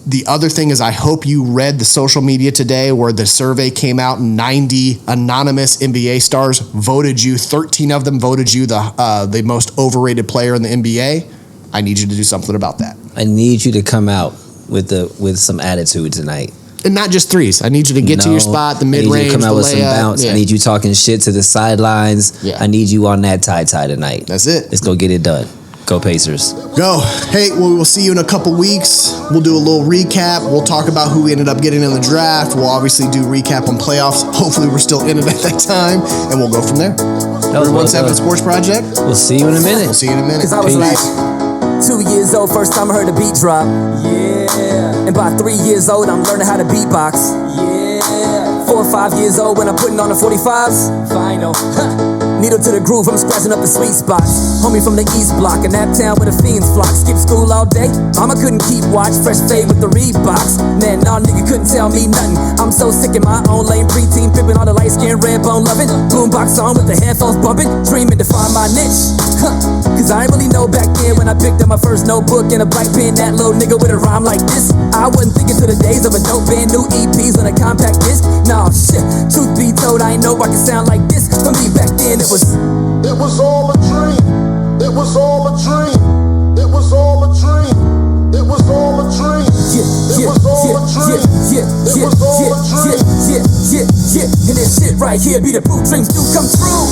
The other thing is, I hope you read the social media today where the survey came out. 90 anonymous NBA stars voted you. 13 of them voted you the most overrated player in the NBA. I need you to do something about that. I need you to come out with some attitude tonight. And not just threes. I need you to get to your spot, the mid-range, I need you to come out with layup. some bounce. Yeah. I need you talking shit to the sidelines. Yeah. I need you on that tie tonight. That's it. Let's go get it done. Go Pacers. Go. Hey, we'll see you in a couple weeks. We'll do a little recap. We'll talk about who we ended up getting in the draft. We'll obviously do recap on playoffs. Hopefully we're still in it at that time. And we'll go from there. Everyone, 7 Sports Project. We'll see you in a minute. We'll see you in a minute. Because I was like 2 years old, first time I heard a beat drop. Yeah. And by 3 years old, I'm learning how to beatbox. Yeah. 4 or 5 years old when I'm putting on the 45s. Final. Needle to the groove, I'm scratching up the sweet spots. Homie from the East Block, in that town where the fiends flock. Skip school all day, mama couldn't keep watch. Fresh fade with the Reeboks. Man, nah, nigga couldn't tell me nothing. I'm so sick in my own lane, preteen, pimping all the light skin, red bone loving. Boombox on with the headphones bumping, dreaming to find my niche. Cause I ain't really know back then when I picked up my first notebook and a black pen. That little nigga with a rhyme like this. I wasn't thinking to the days of a dope band, new EPs on a compact disc. Nah, shit, truth be told, I ain't know I could sound like this. For me back then, it was all a dream. It was all a dream. It was all a dream. It was all a dream. It was all a dream. It was all a dream. And this shit right here be the proof dreams do come true.